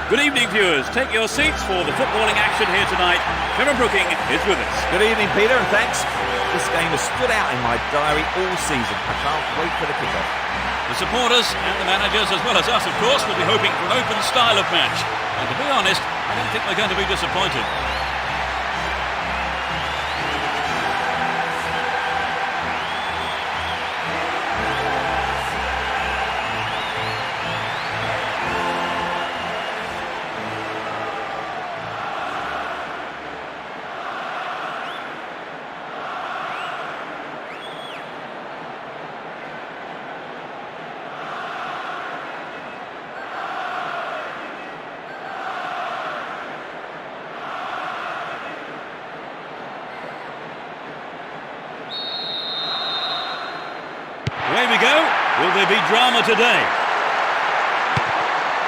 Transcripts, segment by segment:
Good evening, viewers. Take your seats for the footballing action here tonight. Trevor Brooking is with us. Good evening, Peter, and thanks. This game has stood out in my diary all season. I can't wait for the kickoff. The supporters and the managers, as well as us, of course, will be hoping for an open style of match. And to be honest, I don't think we're going to be disappointed. Will there be drama today?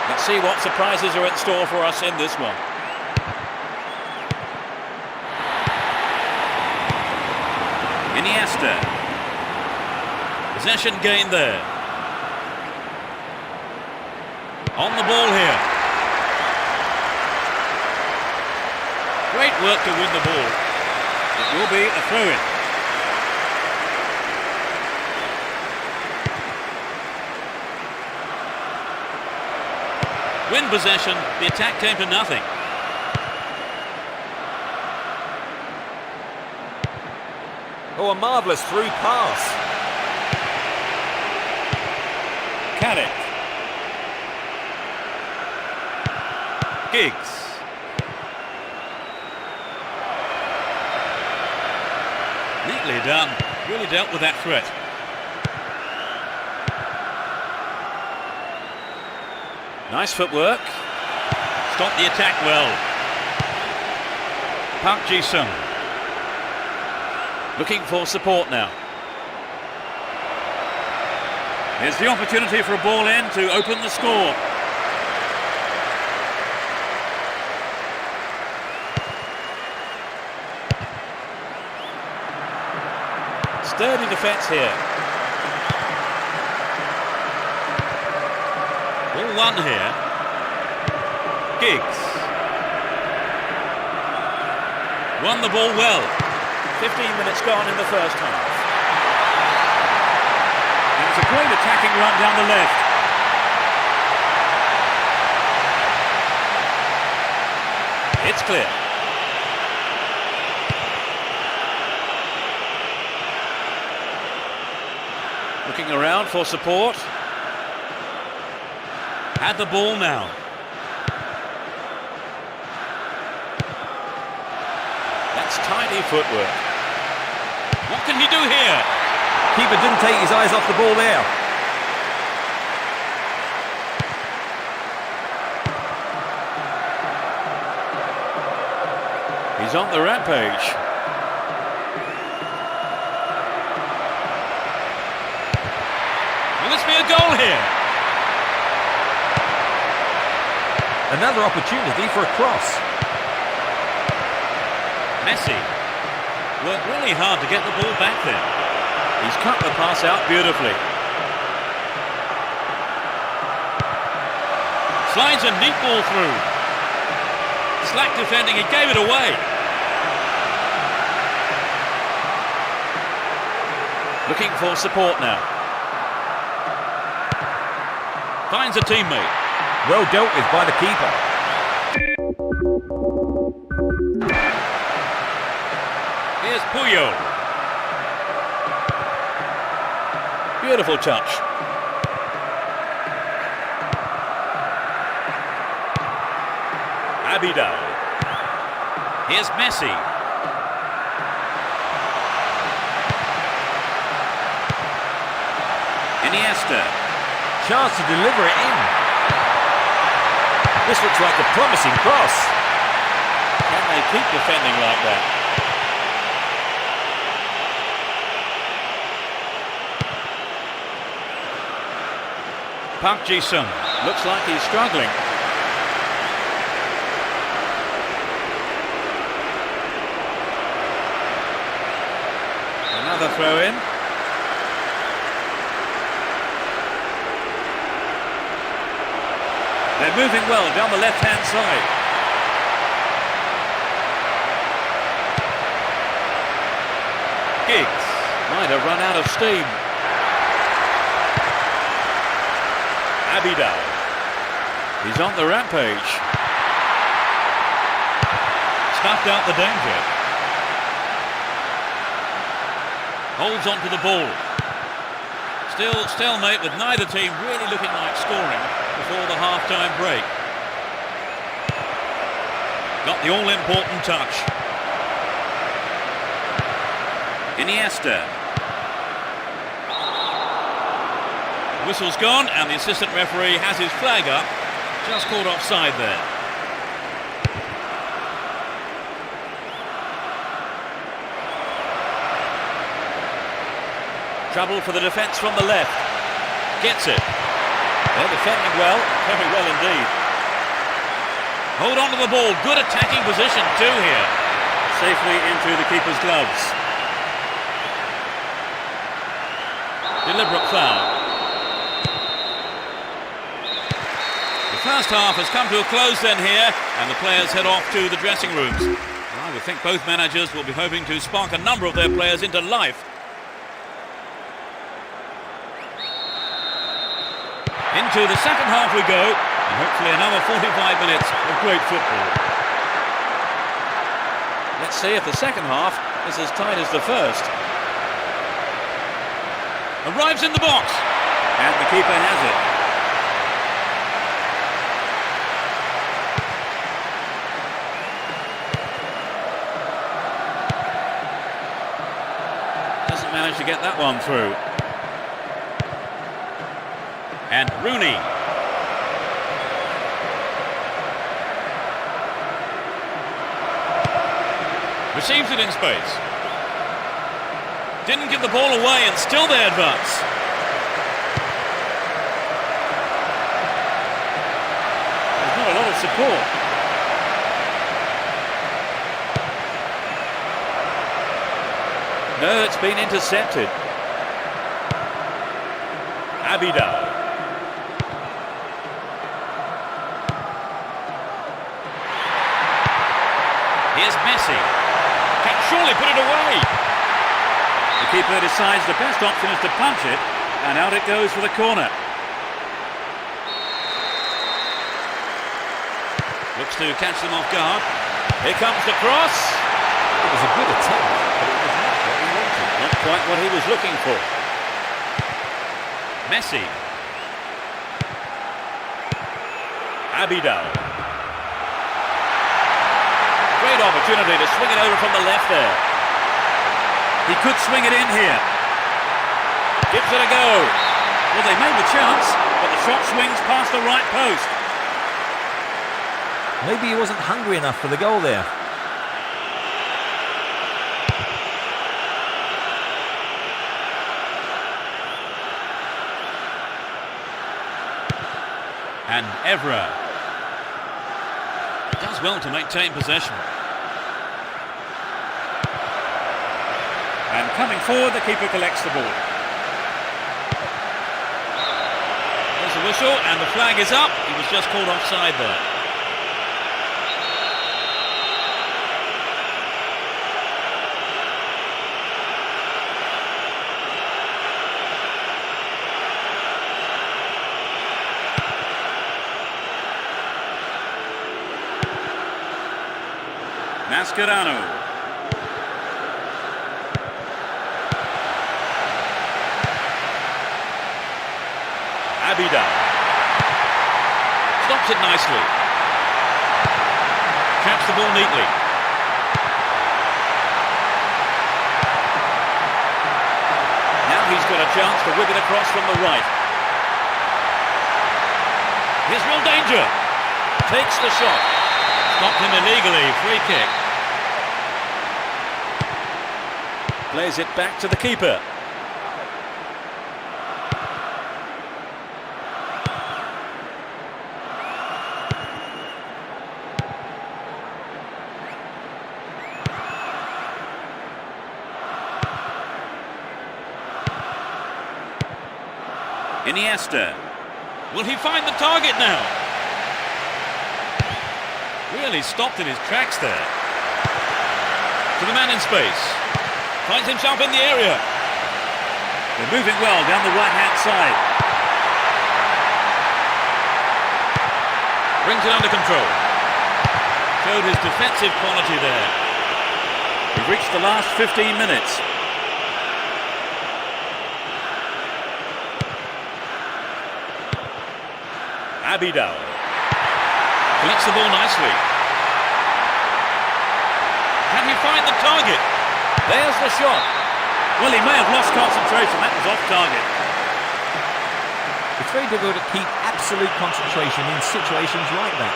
Let's see what surprises are in store for us in this one. Iniesta. Possession gained there. On the ball here. Great work to win the ball. It will be a throw-in. Win possession, the attack came to nothing. Oh, a marvellous through pass. Caras. Giggs. Neatly done. Really dealt with that threat. Nice footwork. Stopped the attack well. Parche looking for support now. Here's the opportunity for a ball in to open the score. Sturdy defence here. Ball one here. Giggs. Won the ball well. 15 minutes gone in the first half. And it's a great attacking run down the left. It's clear. Looking around for support. Had the ball now. That's tiny footwork. What can he do here? Keeper didn't take his eyes off the ball there. He's on the rampage. Will this be a goal here? Another opportunity for a cross. Messi worked really hard to get the ball back there. He's cut the pass out beautifully. Slides a neat ball through. Slack defending, he gave it away. Looking for support now. Finds a teammate. Well dealt with by the keeper. Here's Puyol. Beautiful touch. Abidal. Here's Messi. Iniesta. Chance to deliver it in. This looks like a promising cross. Can they keep defending like that? Parche looks like he's struggling. Another throw in. They're moving well down the left-hand side. Giggs might have run out of steam. Abidal. He's on the rampage. Snuffed out the danger. Holds on to the ball. Still stalemate with neither team really looking like scoring before the half-time break. Got the all-important touch. Iniesta. Whistle's gone and the assistant referee has his flag up. Just caught offside there. Trouble for the defence from the left. Gets it. They're defending well, very well indeed. Hold on to the ball. Good attacking position too here. Safely into the keeper's gloves. Deliberate foul. The first half has come to a close then here, and the players head off to the dressing rooms. I would think both managers will be hoping to spark a number of their players into life. Into the second half we go, and hopefully another 45 minutes of great football. Let's see if the second half is as tight as the first. Arrives in the box. And the keeper has it. Doesn't manage to get that one through. And Rooney. Receives it in space. Didn't give the ball away and still they advance. There's not a lot of support. No, it's been intercepted. Abidal. Here's Messi. Can surely put it away. The keeper decides the best option is to punch it, and out it goes for the corner. Looks to catch them off guard. Here comes the cross. It was a good attempt, but it was not what he wanted. Not quite what he was looking for. Messi. Abidal. Great opportunity to swing it over from the left there. He could swing it in here. Gives it a go. Well, they made the chance, but the shot swings past the right post. Maybe he wasn't hungry enough for the goal there. And Evra does well to maintain possession. And coming forward, the keeper collects the ball. There's a whistle and the flag is up. He was just called offside there. Mascherano. Abidal. Stops it nicely. Traps the ball neatly. Now he's got a chance to whip it across from the right. Here's real danger. Takes the shot. Stopped him illegally. Free kick. Plays it back to the keeper. Iniesta. Will he find the target now? Really stopped in his tracks there. To the man in space. Finds himself in the area. They're moving well down the right-hand side. Brings it under control. Showed his defensive quality there. We've reached the last 15 minutes. Abidal. Collects the ball nicely. Can he find the target? There's the shot. Well, he may have lost concentration. That was off target. It's very difficult to keep absolute concentration in situations like that.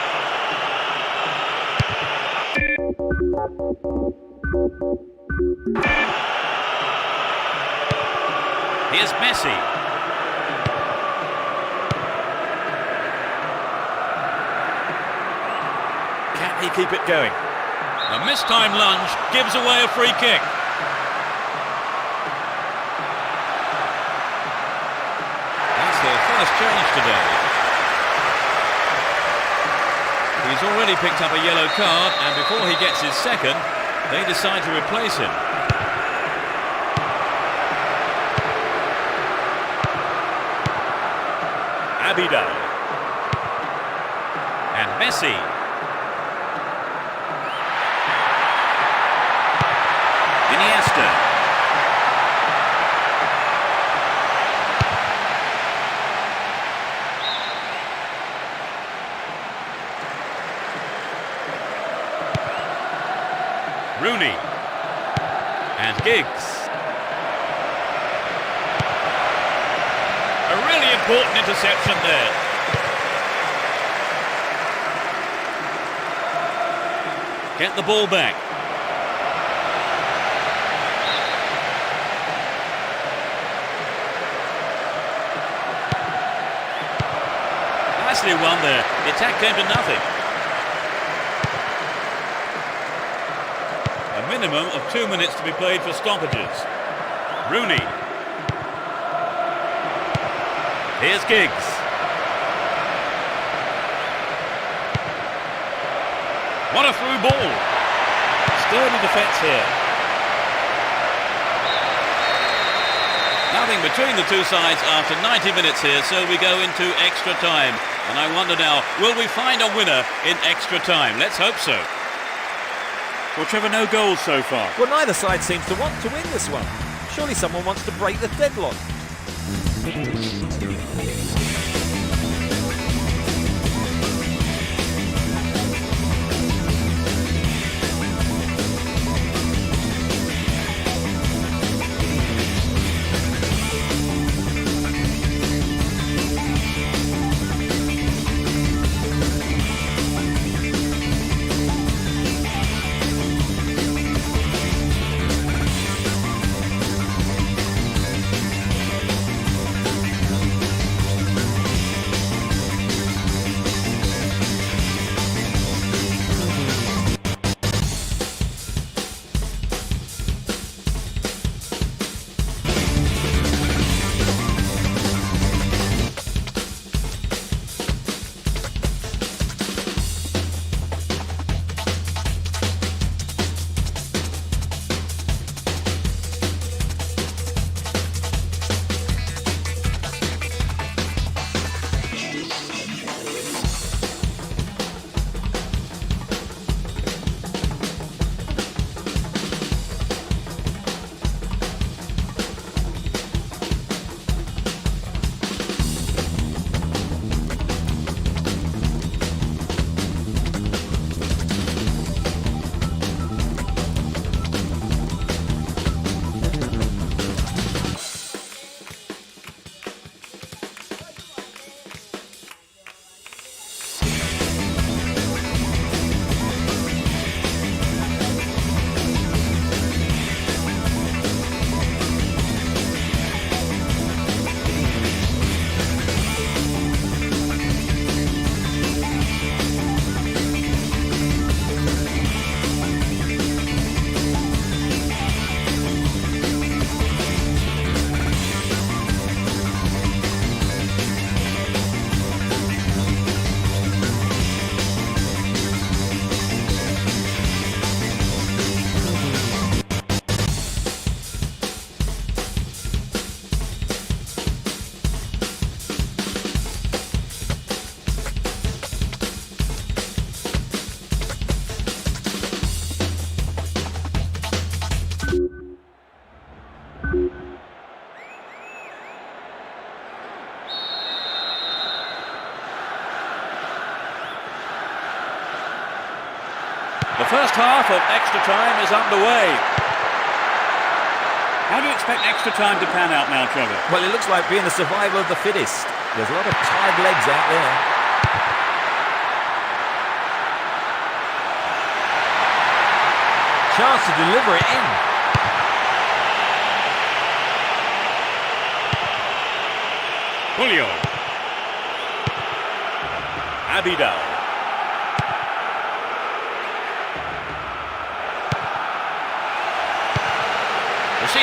Here's Messi. he keep it going? A mistimed lunge gives away a free kick. That's their first change today. He's already picked up a yellow card, and before he gets his second, they decide to replace him. Abidal. And Messi. Iniesta. Rooney. And Giggs. A really important interception there. Get the ball back. Nicely won there. The attack came to nothing. A minimum of 2 minutes to be played for stoppages. Rooney. Here's Giggs. What a through ball. Sturdy defence here. Nothing between the two sides after 90 minutes here, so we go into extra time. And I wonder now, will we find a winner in extra time? Let's hope so. Well, Trevor, no goals so far. Well, neither side seems to want to win this one. Surely someone wants to break the deadlock. The first half of extra time is underway. How do you expect extra time to pan out now, Trevor? Well, it looks like being the survival of the fittest. There's a lot of tired legs out there. Chance to deliver it in. Julio. Abidal.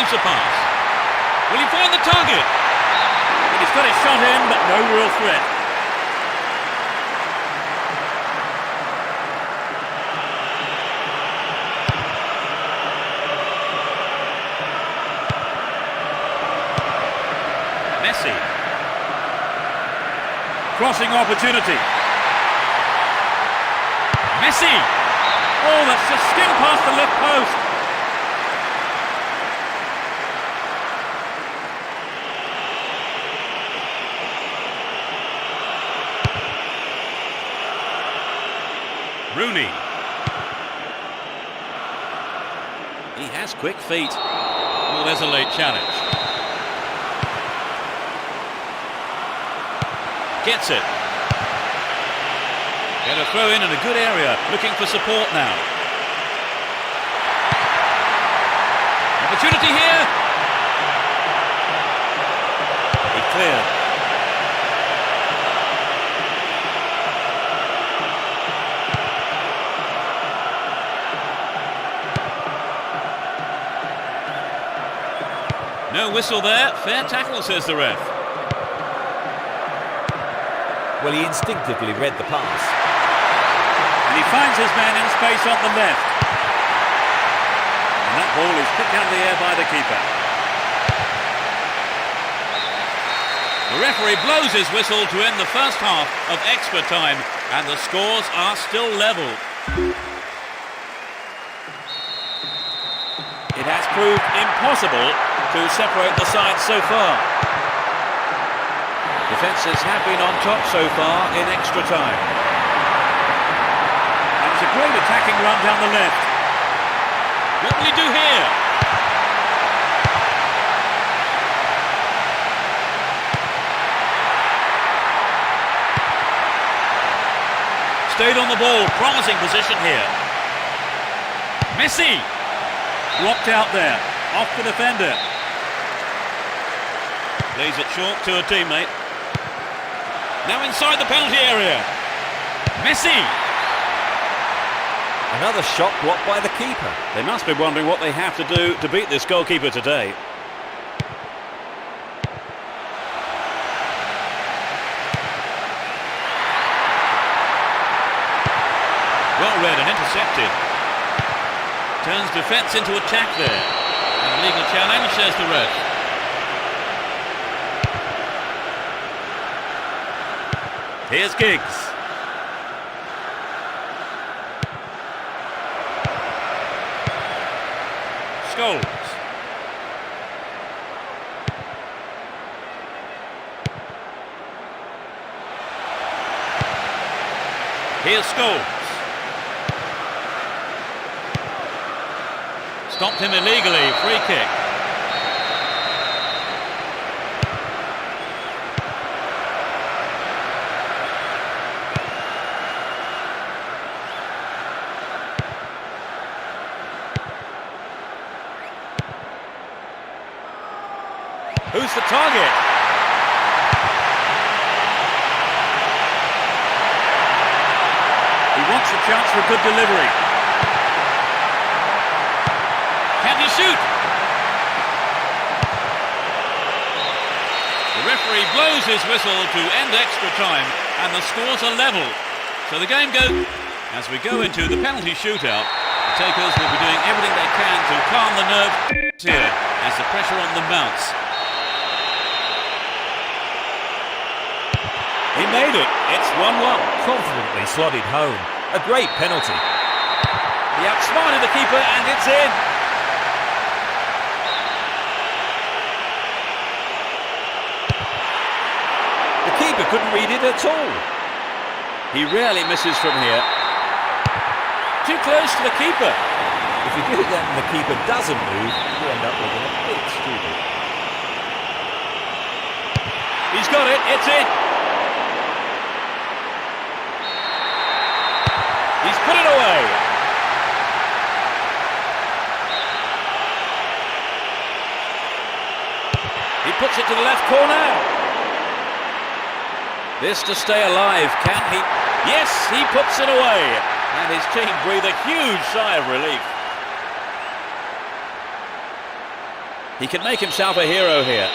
receives the pass. Will he find the target? Well, he's got his shot in, but no real threat. Messi. Crossing opportunity. Messi! Oh, that's just skimmed past the left post. Rooney. He has quick feet. Well, there's a late challenge. Gets it. Get a throw in a good area. Looking for support now. Opportunity here. He cleared. No whistle there. Fair tackle, says the ref. Well, he instinctively read the pass. And he finds his man in space on the left. And that ball is kicked out of the air by the keeper. The referee blows his whistle to end the first half of extra time, and the scores are still level. It has proved impossible to separate the sides so far. Defences have been on top so far in extra time. And it's a great attacking run down the left. What will he do here? Stayed on the ball, promising position here. Messi! Blocked out there, off the defender. Lays it short to a teammate. Now inside the penalty area. Messi! Another shot blocked by the keeper. They must be wondering what they have to do to beat this goalkeeper today. Well read and intercepted. Turns defence into attack there. An illegal challenge, says the ref. Here's Giggs. Scholes. Here's Scholes. Stopped him illegally, free kick. Who's the target? He wants a chance for a good delivery. Can he shoot? The referee blows his whistle to end extra time, and the scores are level. So the game goes. As we go into the penalty shootout, the takers will be doing everything they can to calm the nerves here as the pressure on them mounts. He made it. It's 1-1. Confidently slotted home. A great penalty. He outsmarted the keeper and it's in. The keeper couldn't read it at all. He rarely misses from here. Too close to the keeper. If you do that and the keeper doesn't move, you end up looking a bit stupid. He's got it. It's in. He's put it away. He puts it to the left corner. This to stay alive. Can he? Yes, he puts it away. And his team breathe a huge sigh of relief. He can make himself a hero here.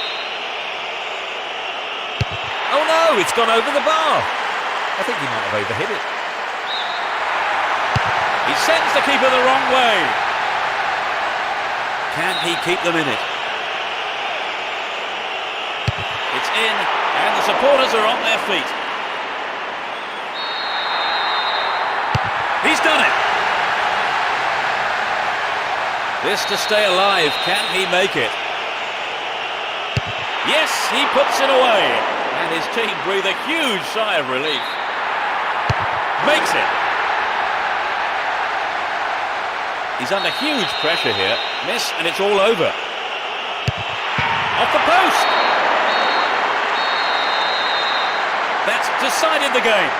Oh no, it's gone over the bar. I think he might have overhit it. He sends the keeper the wrong way. Can he keep them in it? It's in, and the supporters are on their feet. He's done it. This to stay alive. Can he make it? Yes, he puts it away. And his team breathe a huge sigh of relief. Makes it. He's under huge pressure here. Miss, and it's all over. Off the post. That's decided the game.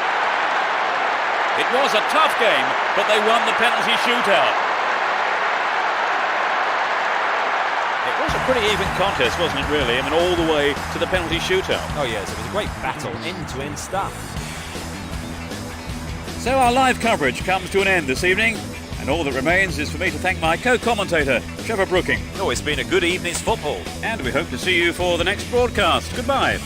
It was a tough game, but they won the penalty shootout. It was a pretty even contest, wasn't it, really? I mean, all the way to the penalty shootout. Oh yes, it was a great battle, end-to-end stuff. So our live coverage comes to an end this evening, and all that remains is for me to thank my co-commentator, Trevor Brooking. Oh, it's been a good evening's football. And we hope to see you for the next broadcast. Goodbye.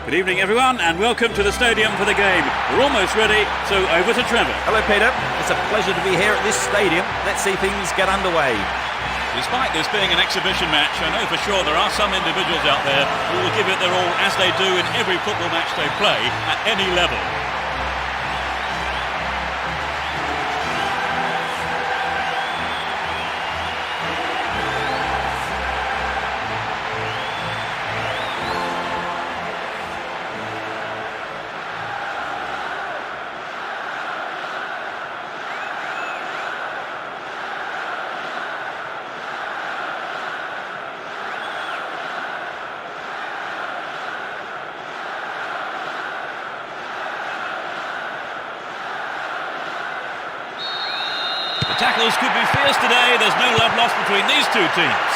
Good evening everyone and welcome to the stadium for the game. We're almost ready, so over to Trevor. Hello Peter, it's a pleasure to be here at this stadium. Let's see things get underway. Despite this being an exhibition match, I know for sure there are some individuals out there who will give it their all as they do in every football match they play at any level. The tackles could be fierce today. There's no love lost between these two teams.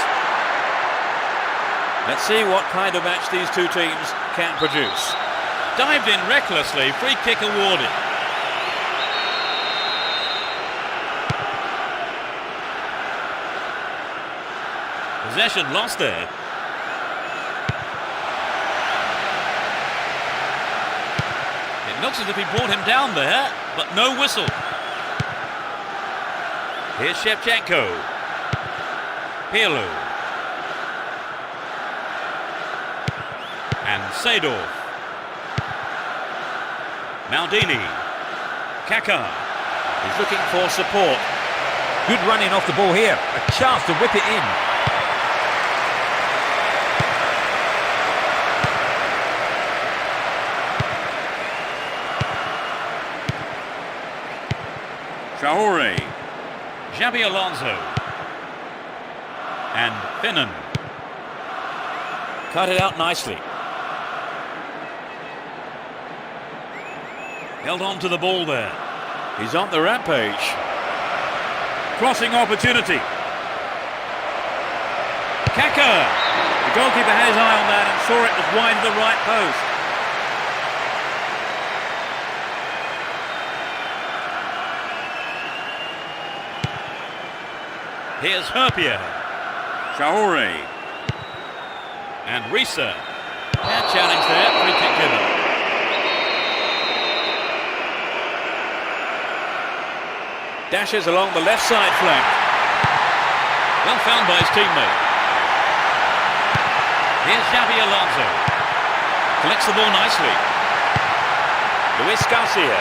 Let's see what kind of match these two teams can produce. Dived in recklessly, free kick awarded. Possession lost there. It looks as if he brought him down there, but no whistle. Here's Shevchenko. Pirlo. And Seedorf. Maldini. Kaká. He's looking for support. Good running off the ball here. A chance to whip it in. Traore. Xabi Alonso. And Finnan. Cut it out nicely. Held on to the ball there. He's on the rampage. Crossing opportunity. Kaká. The goalkeeper had his eye on that and saw it was wide of the right post. Here's Herpier. Shaori. And Risa. And challenge there, free kick given. Dashes along the left side flank. Well found by his teammate. Here's Xavi Alonso. Collects the ball nicely. Luis Garcia.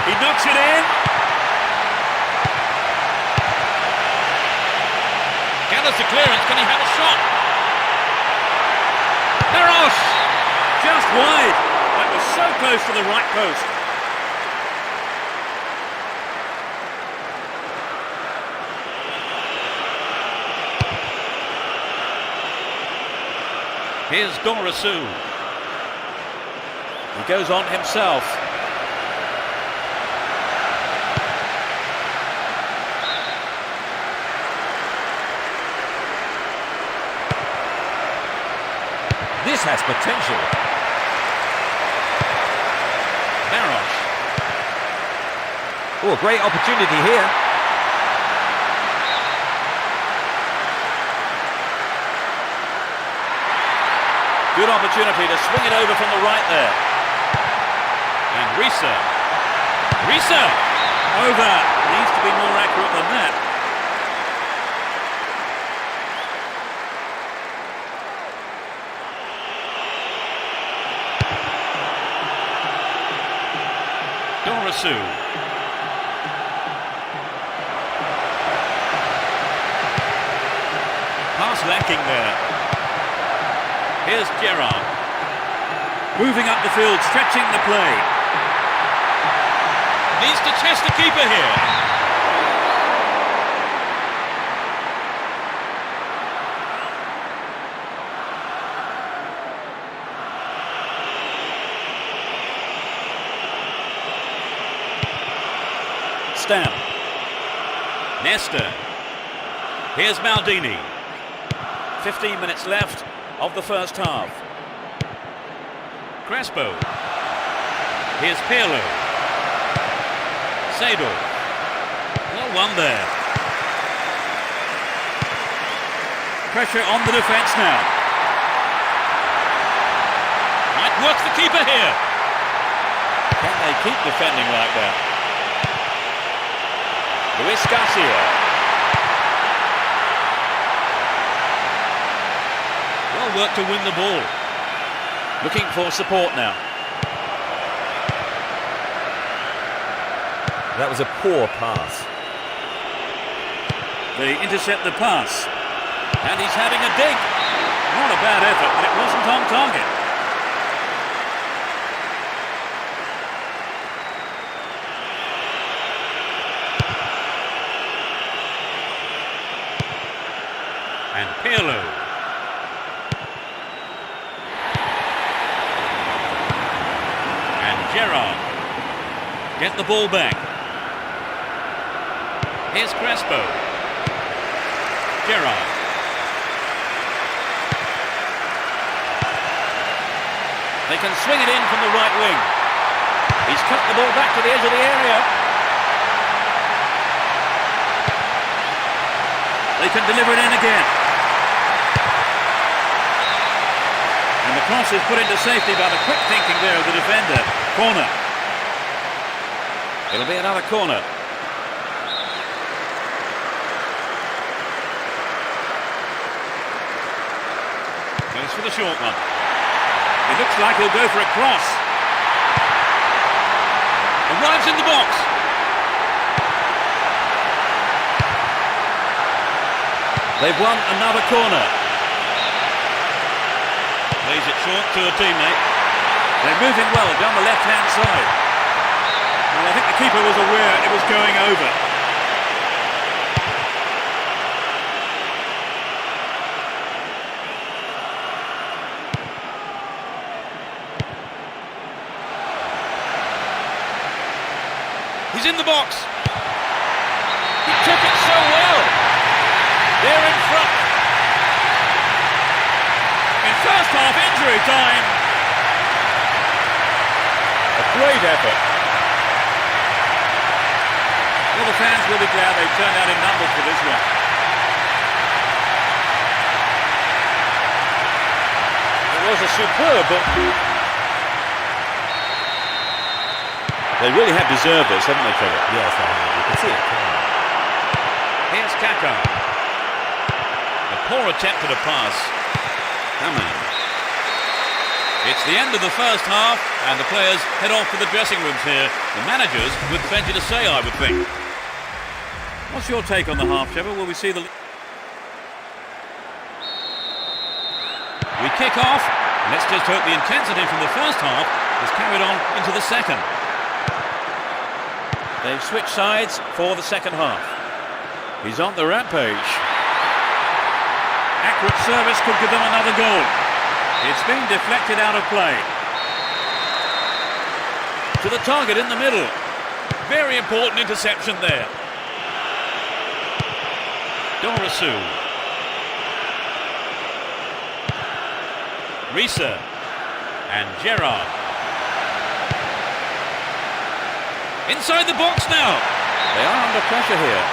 He knocks it in. Gathers the clearance. Can he have a shot? Eres! Just wide. That was so close to the right post. Here's Dorisu. He goes on himself. This has potential. Parche. Oh, great opportunity here. Good opportunity to swing it over from the right there. And Risa. Risa! Over. Needs to be more accurate than that. Dorisu. Pass lacking there. Here's Gerrard. Moving up the field, stretching the play. Needs to test the keeper here. Stam. Nesta. Here's Maldini. 15 minutes left of the first half. Crespo. Here's Pirlo. Sado. Well won there. Pressure on the defence now. Might work the keeper here. Can they keep defending like that? Luis Garcia. Well worked to win the ball. Looking for support now. That was a poor pass. They intercept the pass. And he's having a dig. Not a bad effort, but it wasn't on target. And Pirlo. And Gerrard. Get the ball back. Here's Crespo. Gerrard. They can swing it in from the right wing. He's cut the ball back to the edge of the area. They can deliver it in again. And the cross is put into safety by the quick thinking there of the defender. Corner. It'll be another corner. Goes for the short one. It looks like he'll go for a cross. Arrives in the box. They've won another corner. Plays it short to a teammate. They're moving well down the left-hand side. Well, I think the keeper was aware it was going over. He's in the box. He took it so well. They're in front. In first half injury time. A great effort. Well, the fans will be glad they turned out in numbers for this one. a superb... They really have deserved this, haven't they, Trevor? Yes, they have. You can see it. Here's Kaka. A poor attempt at a pass. Come on. It's the end of the first half, and the players head off to the dressing rooms here. The managers with plenty to say, I would think. What's your take on the half, Trevor? Will we see the... We kick off. Let's just hope the intensity from the first half is carried on into the second. They've switched sides for the second half. He's on the rampage. Accurate service could give them another goal. It's been deflected out of play. To the target in the middle. Very important interception there. Dorisu. Risa. And Gerrard. Inside the box now. They are under pressure here.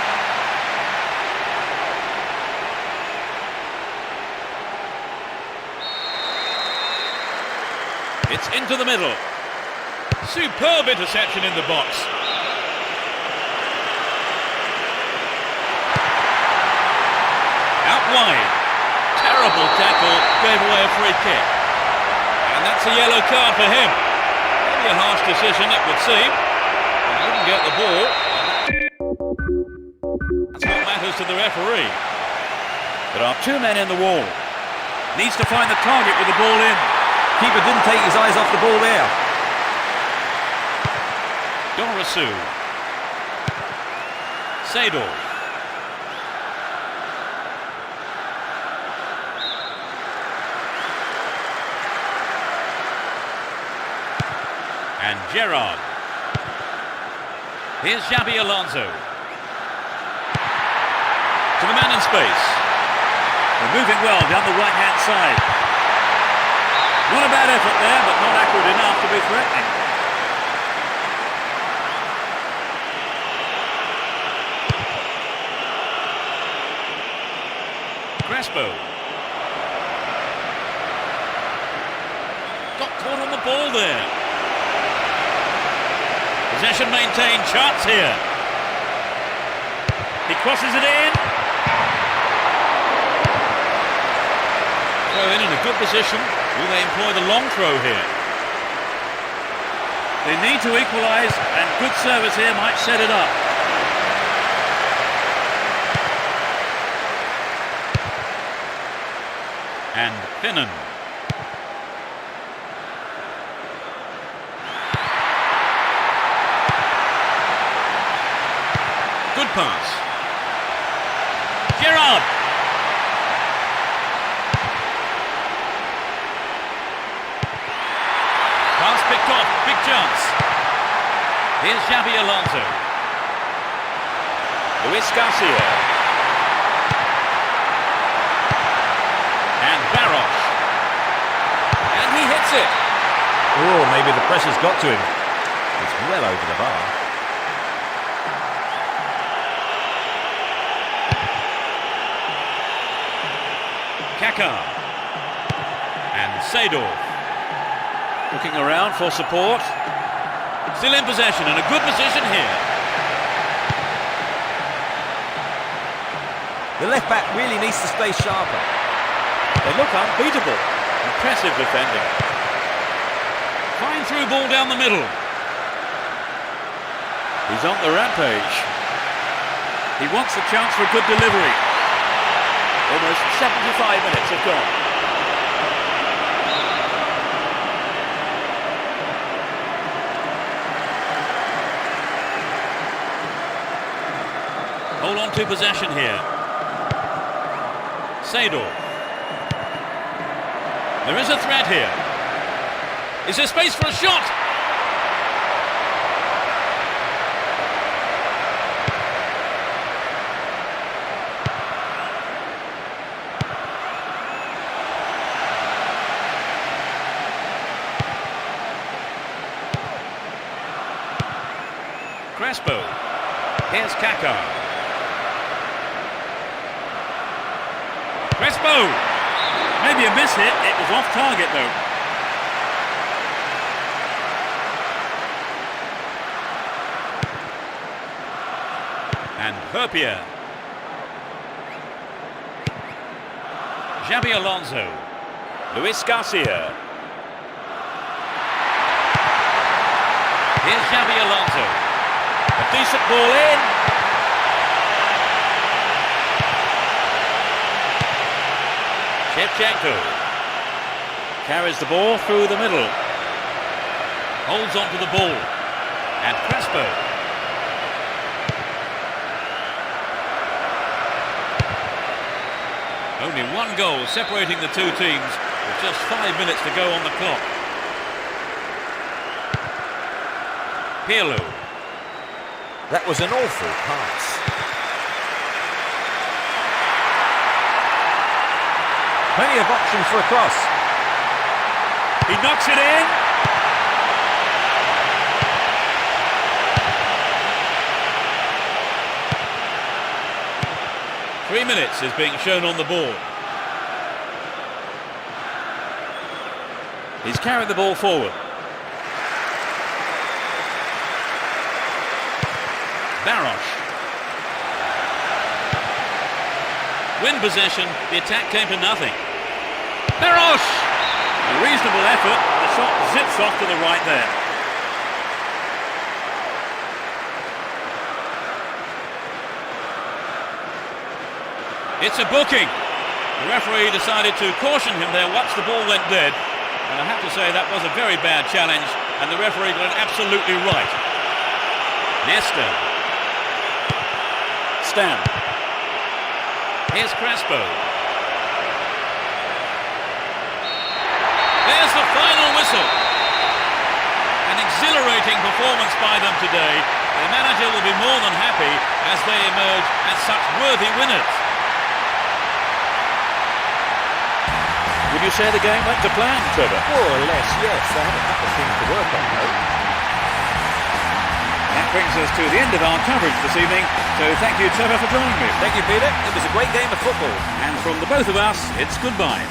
It's into the middle. Superb interception in the box. Out wide. Terrible tackle. Gave away a free kick. And that's a yellow card for him. Maybe a harsh decision, it would seem. He didn't get the ball. That's what matters to the referee. There are two men in the wall. Needs to find the target with the ball in. Keeper didn't take his eyes off the ball there. Dorisu. Sador. And Gerrard. Here's Xabi Alonso. To the man in space. They're moving well down the right-hand side. Not a bad effort there, but not accurate enough to be threatening. Crespo. Got caught on the ball there. Possession maintained, chance here. He crosses it in. Throw in a good position. Will they employ the long throw here? They need to equalise, and good service here might set it up. And Finnan. Good pass. Gerrard. Pass picked off. Big chance. Here's Xabi Alonso. Luis Garcia. And Barros. And he hits it. Oh, maybe the pressure's got to him. It's well over the bar. Kaka. And Sador. Looking around for support. Still in possession and a good position here. The left back really needs to stay sharper. They look unbeatable. Impressive defending. Fine through ball down the middle. He's on the rampage. He wants a chance for a good delivery. Almost 75 minutes have gone. Hold on to possession here. Sador. There is a threat here. Is there space for a shot? Crespo. Here's Kaka. Crespo. Maybe a miss hit, it was off target though. And Herpier. Xabi Alonso. Luis Garcia. Here's Xabi Alonso. A decent ball in. Shevchenko carries the ball through the middle. Holds on to the ball. And Crespo. Only one goal separating the two teams with just 5 minutes to go on the clock. Pirlo. That was an awful pass. Plenty of options for a cross. He knocks it in. Three minutes is being shown on the board. He's carried the ball forward. Parche. Win possession, the attack came to nothing. Parche! A reasonable effort, the shot zips off to the right there. It's a booking. The referee decided to caution him there once the ball went dead. And I have to say that was a very bad challenge, and the referee got it absolutely right. Nesta. Stam. Here's Crespo. There's the final whistle. An exhilarating performance by them today. The manager will be more than happy as they emerge as such worthy winners. Would you say the game went to plan, Trevor? More or less, yes. They had a couple of things to work on, though. That brings us to the end of our coverage this evening, so thank you, Trevor, for joining me. Thank you, Peter. It was a great game of football. And from the both of us, it's goodbye.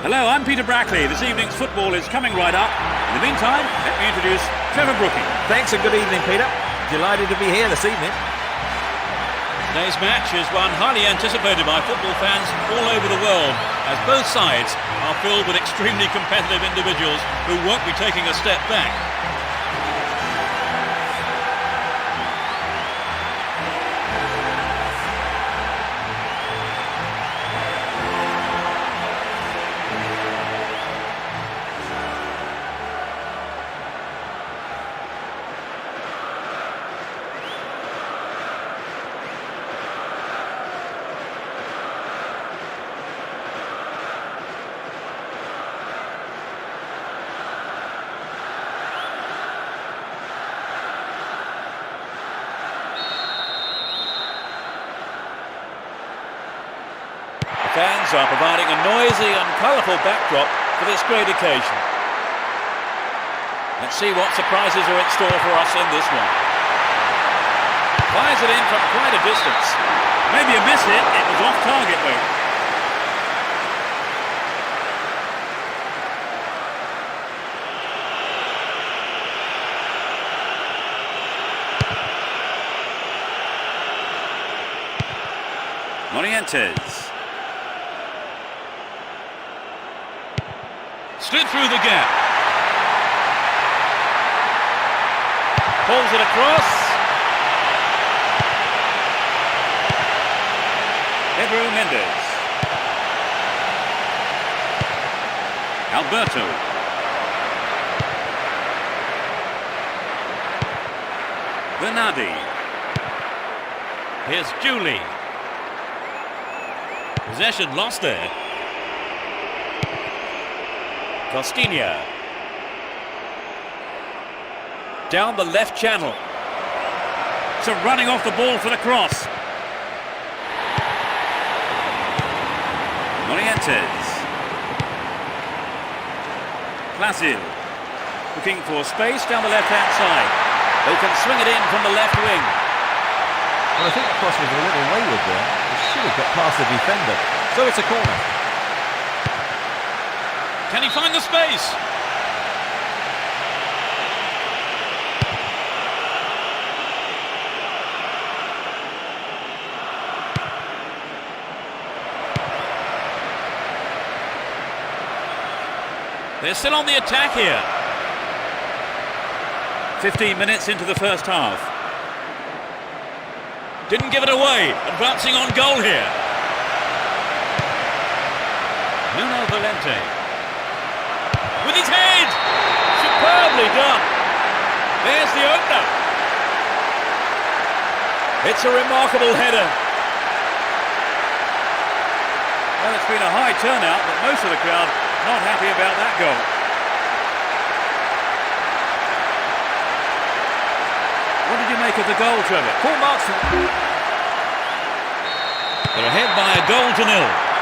Hello, I'm Peter Brackley. This evening's football is coming right up. In the meantime, let me introduce Trevor Brooking. Thanks and good evening, Peter. Delighted to be here this evening. Today's match is one highly anticipated by football fans all over the world, as both sides are filled with extremely competitive individuals who won't be taking a step back. Fans are providing a noisy and colourful backdrop for this great occasion. Let's see what surprises are in store for us in this one. Fires it in from quite a distance. Maybe a miss hit, it was off target though. Morientes. Slid through the gap. Pulls it across. Pedro Mendes. Alberto. Bernardi. Here's Julie. Possession lost there. Costinha. Down the left channel. So running off the ball for the cross. Morientes. Plasil. Looking for space down the left-hand side. They can swing it in from the left wing. Well, I think the cross was a little wayward there. It should have got past the defender. So it's a corner. Can he find the space? They're still on the attack here. 15 minutes into the first half. Didn't give it away. Advancing on goal here. Nuno Valente. With his head! Superbly done. There's the opener. It's a remarkable header. Well, it's been a high turnout, but most of the crowd not happy about that goal. What did you make of the goal, Trevor? Full marks. They're ahead by a goal to nil.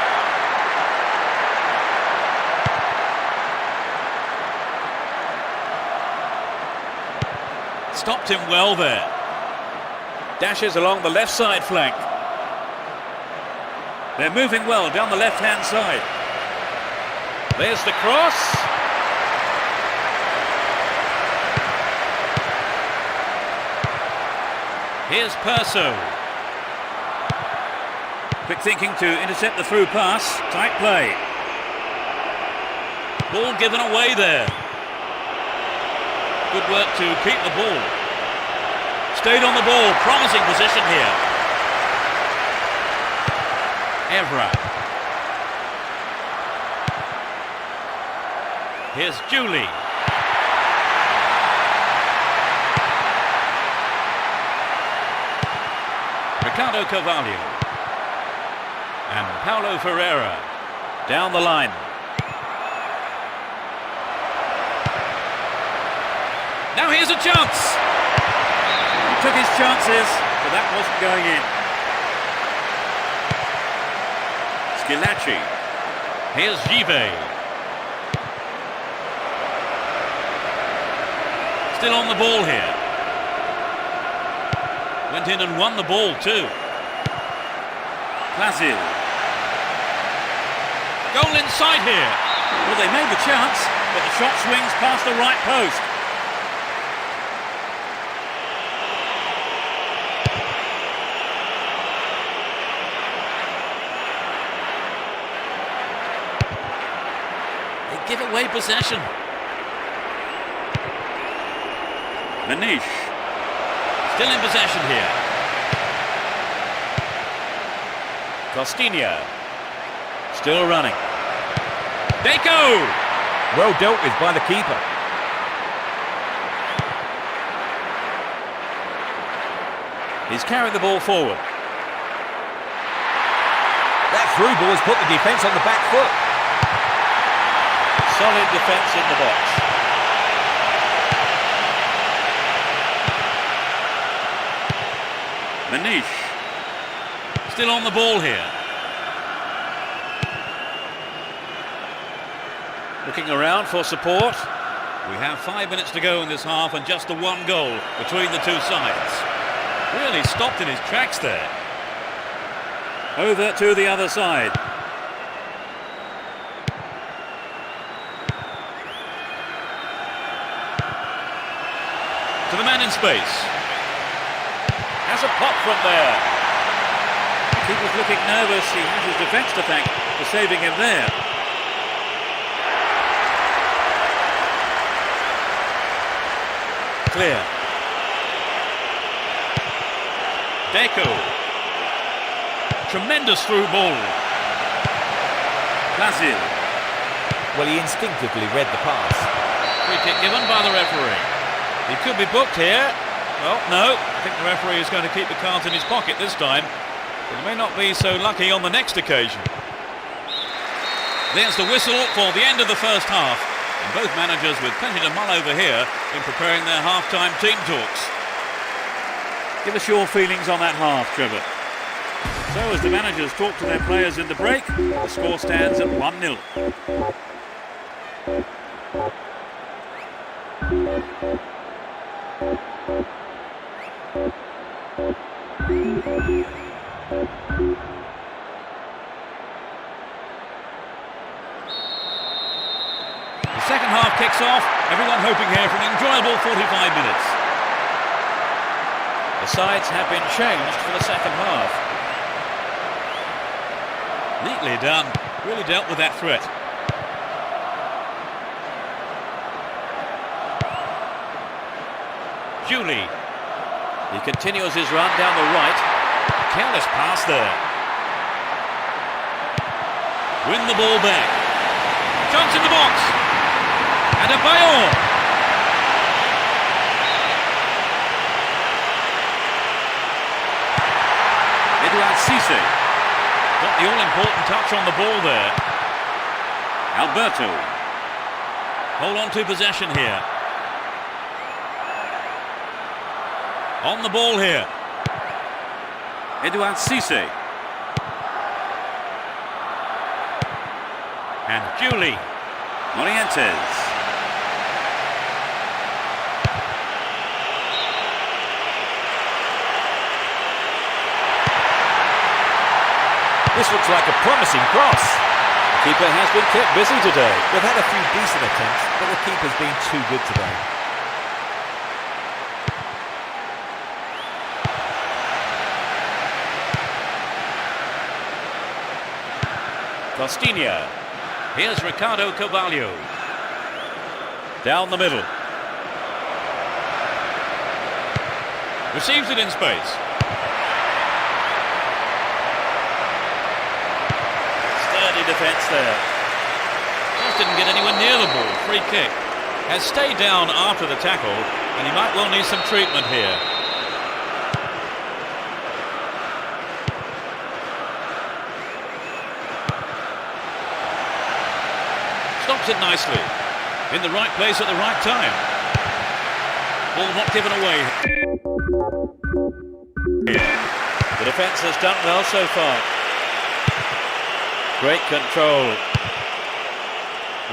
Stopped him well there. Dashes along the left side flank. They're moving well down the left-hand side. There's the cross. Here's Perso. Quick thinking to intercept the through pass. Tight play. Ball given away there. Good work to keep the ball. Stayed on the ball. Promising position here. Evra. Here's Julie. Ricardo Carvalho. And Paulo Ferreira down the line. Now here's a chance. He took his chances, but that wasn't going in. Skilacci. Here's Give. Still on the ball here. Went in and won the ball too. Lazil. Goal inside here. Well, they made the chance, but the shot swings past the right post. They give away possession. Manish. Still in possession here. Costinha. Still running. Deco! Well dealt with by the keeper. He's carried the ball forward. That through ball has put the defence on the back foot. Solid defence in the box. Manish. Still on the ball here. Looking around for support. We have 5 minutes to go in this half and just the one goal between the two sides. Really stopped in his tracks there. Over to the other side. To the man in space. Has a pop from there. The keeper's looking nervous. He has his defence to thank for saving him there. Clear. Deco. Tremendous through ball. Lazil. Well, he instinctively read the pass. Free kick given by the referee. He could be booked here. Well, no. I think the referee is going to keep the cards in his pocket this time. But he may not be so lucky on the next occasion. There's the whistle for the end of the first half. And both managers with plenty to mull over here in preparing their half-time team talks. Give us your feelings on that half, Trevor. So as the managers talk to their players in the break, the score stands at 1-0. The second half kicks off, everyone hoping here for an enjoyable 45 minutes. The sides have been changed for the second half. Neatly done, really dealt with that threat. Julie. He continues his run down the right. Careless pass there. Win the ball back. Chance in the box. And a Bayon. Edouard Cisse. Got the all-important touch on the ball there. Alberto. Hold on to possession here. On the ball here. Edouard Cisse. And Julie. Morientes. This looks like a promising cross. The keeper has been kept busy today. They've had a few decent attempts, but the keeper's been too good today. Costinha. Here's Ricardo Carvalho. Down the middle. Receives it in space. Sturdy defence there. Just didn't get anywhere near the ball. Free kick. Has stayed down after the tackle, and he might well need some treatment here. stops it nicely. In the right place at the right time. Ball not given away. The defence has done well so far. Great control.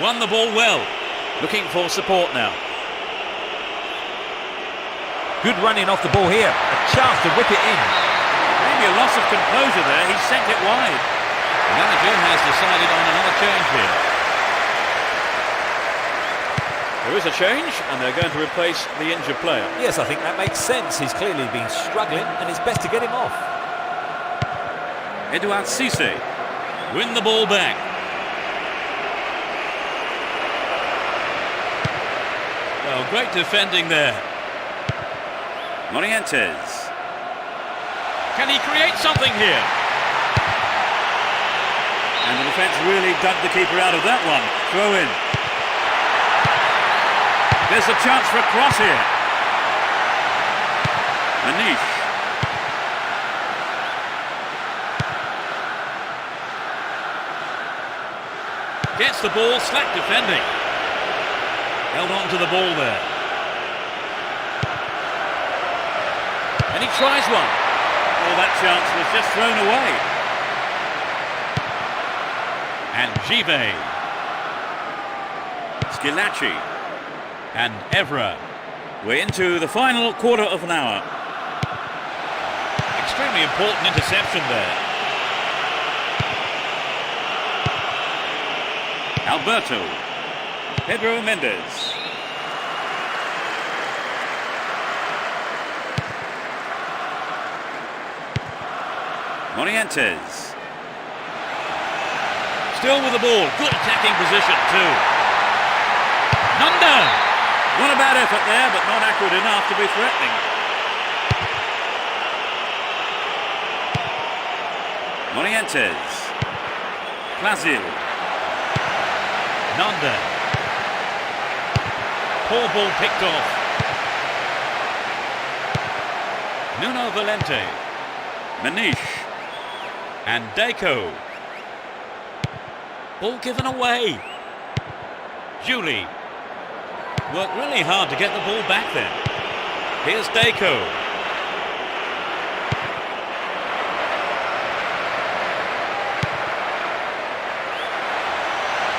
Won the ball well. Looking for support now. Good running off the ball here. A chance to whip it in. Maybe a loss of composure there. He sent it wide. The manager has decided on another change here. There is a change, and they're going to replace the injured player. Yes, I think that makes sense. He's clearly been struggling, and it's best to get him off. Edouard Cissé win the ball back. Well, great defending there. Morientes. Can he create something here? And the defence really dug the keeper out of that one. Throw in. There's a chance for a cross here. Manish. Gets the ball, slack defending. Held on to the ball there. And he tries one. Oh, that chance was just thrown away. And Givet. Schilacci. And Evra. We're into the final quarter of an hour. Extremely important interception there. Alberto. Pedro Mendes. Morientes. Still with the ball. Good attacking position too. Nunda. Not a bad effort there, but not accurate enough to be threatening. Morientes. Plazil. Nunda. Poor ball picked off. Nuno Valente. Manish. And Deco. Ball given away. Julie. Worked really hard to get the ball back then. Here's Deco.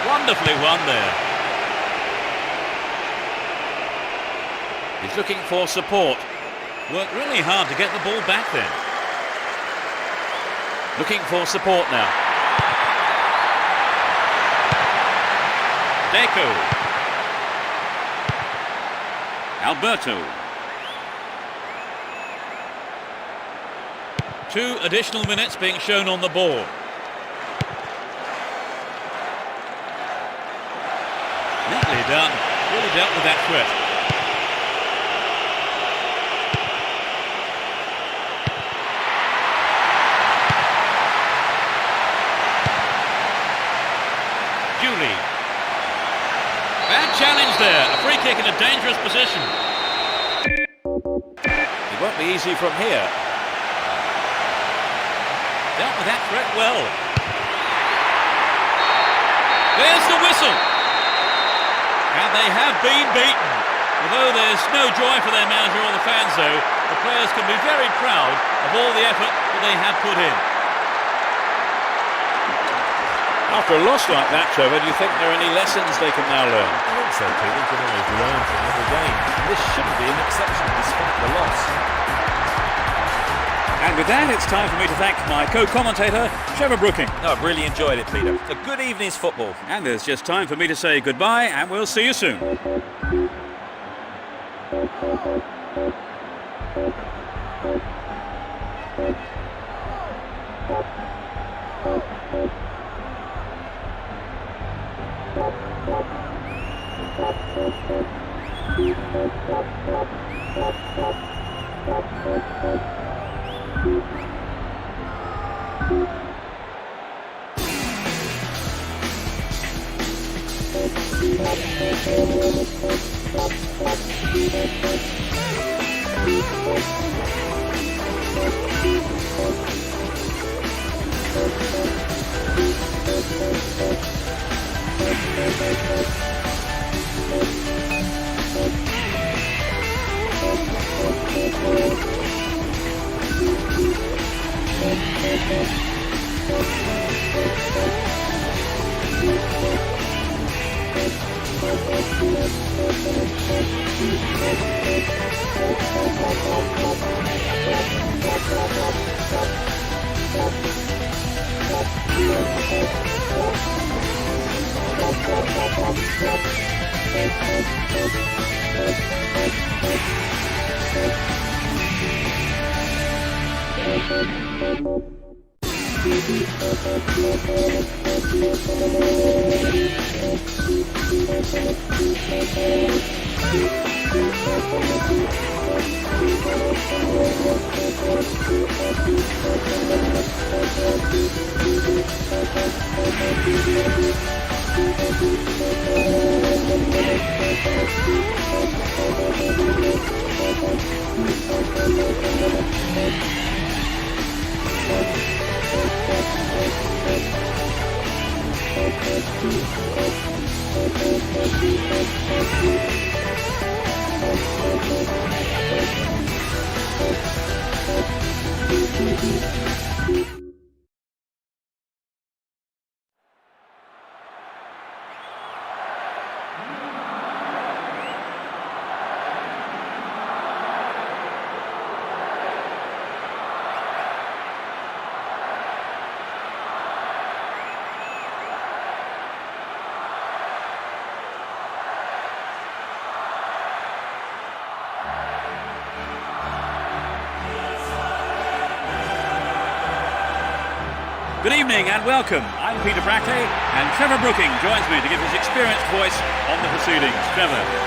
Wonderfully won there. He's looking for support. Worked really hard to get the ball back then. Looking for support now. Deco. Alberto. 2 additional minutes being shown on the board. Neatly done. Really dealt with that threat. Julie. Bad challenge there. A free kick in a dangerous position. It won't be easy from here. Dealt with that threat well. There's the whistle. And they have been beaten. Although there's no joy for their manager or the fans though, the players can be very proud of all the effort that they have put in. After a loss like that, Trevor, do you think there are any lessons they can now learn? I think so, Peter. They can always learn from every game. This shouldn't be an exception despite the loss. And with that, it's time for me to thank my co-commentator, Trevor Brooking. No, I've really enjoyed it, Peter. It's a good evening's football. And there's just time for me to say goodbye, and we'll see you soon. Good evening and welcome. I'm Peter Brackley and Trevor Brooking joins me to give his experienced voice on the proceedings. Trevor.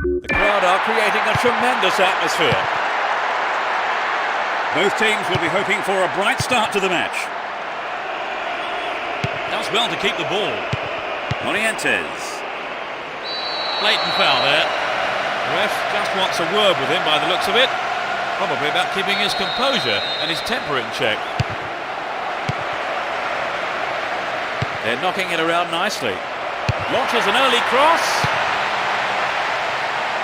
The crowd are creating a tremendous atmosphere. Both teams will be hoping for a bright start to the match. Does well to keep the ball. Morientes. Blatant foul there. The ref just wants a word with him by the looks of it. Probably about keeping his composure and his temper in check. They're knocking it around nicely. Launches an early cross.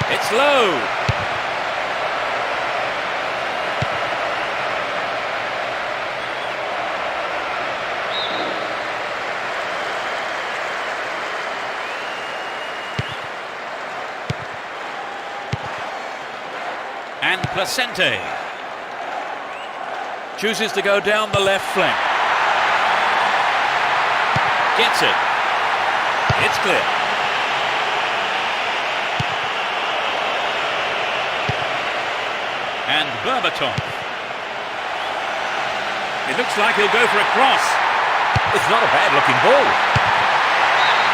It's low. And Placente chooses to go down the left flank. Gets it. It's clear. And Berbatov. It looks like he'll go for a cross. It's not a bad looking ball.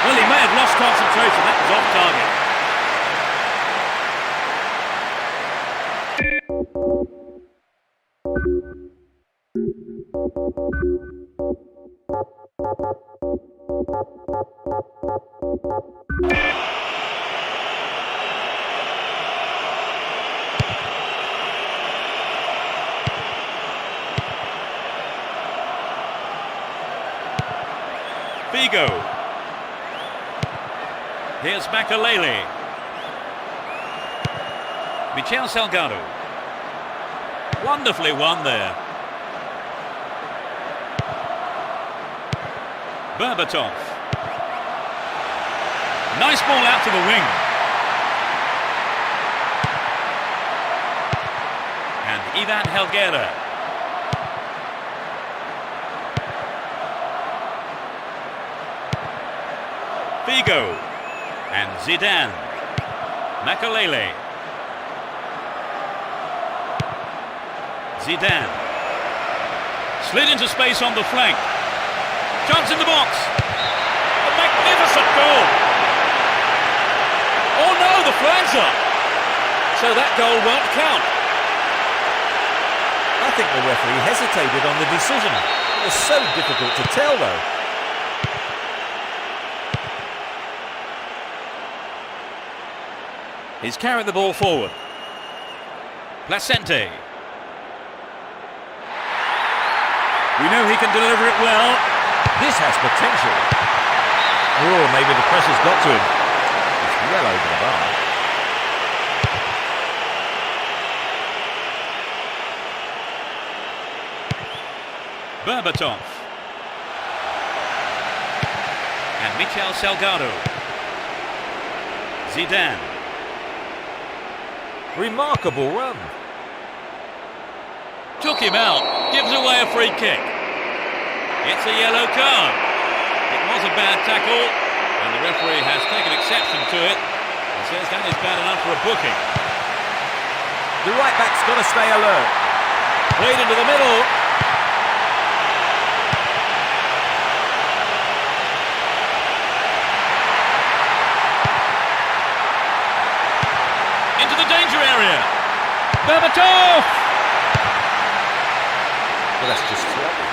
Well, he may have lost concentration. That was off target. Figo. Here's Makalele. Michel Salgado. Wonderfully won there. Berbatov. Nice ball out to the wing. And Ivan Helguera. Figo and Zidane. Makalele. Zidane. Slid into space on the flank. Chance in the box. A magnificent goal. Oh no, the flag's up. So that goal won't count. I think the referee hesitated on the decision. It was so difficult to tell though. He's carried the ball forward. Placente. We know he can deliver it well. This has potential. Oh, maybe the pressure's got to him. It's well over the bar. Berbatov. And Michel Salgado. Zidane. Remarkable run. Took him out. Gives away a free kick. It's a yellow card. It was a bad tackle, and the referee has taken exception to it and says that is bad enough for a booking. The right back's got to stay alert. Played into the middle. Into the danger area. Berbatov! Well, that's just sloppy.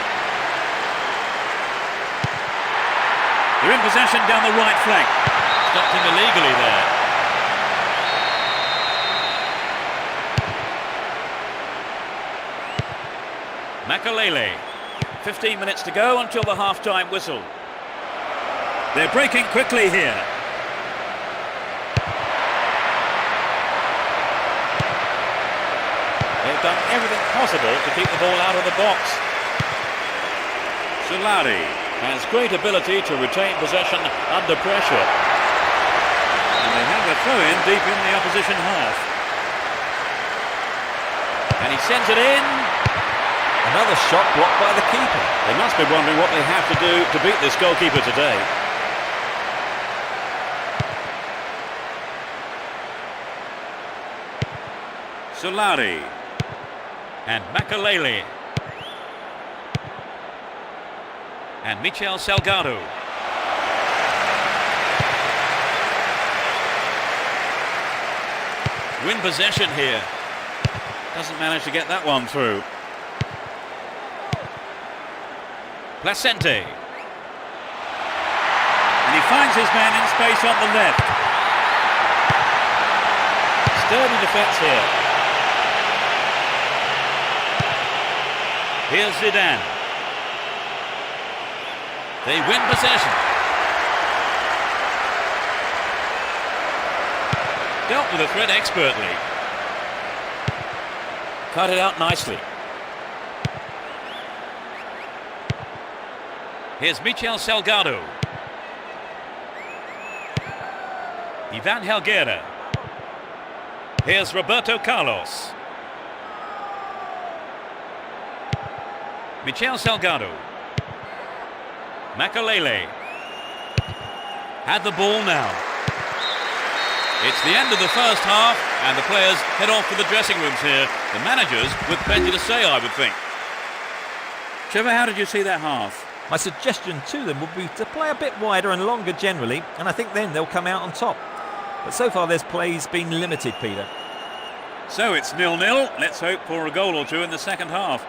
They're in possession down the right flank. Stopped him illegally there. Makalele. 15 minutes to go until the half-time whistle. They're breaking quickly here. They've done everything possible to keep the ball out of the box. Solari has great ability to retain possession under pressure. And they have a throw-in deep in the opposition half. And he sends it in. Another shot blocked by the keeper. They must be wondering what they have to do to beat this goalkeeper today. Solari. And Makalele. And Michel Salgado. Win possession here. Doesn't manage to get that one through. Placente. And he finds his man in space on the left. Sturdy defence here. Here's Zidane. They win possession. Dealt with the threat expertly. Cut it out nicely. Here's Michel Salgado. Ivan Helguera. Here's Roberto Carlos. Michel Salgado. Makalele. Had the ball now. It's the end of the first half, and the players head off to the dressing rooms here. The managers with plenty to say, I would think. Trevor, how did you see that half? My suggestion to them would be to play a bit wider and longer generally, and I think then they'll come out on top. But so far their play's been limited, Peter. So it's 0-0. Let's hope for a goal or two in the second half.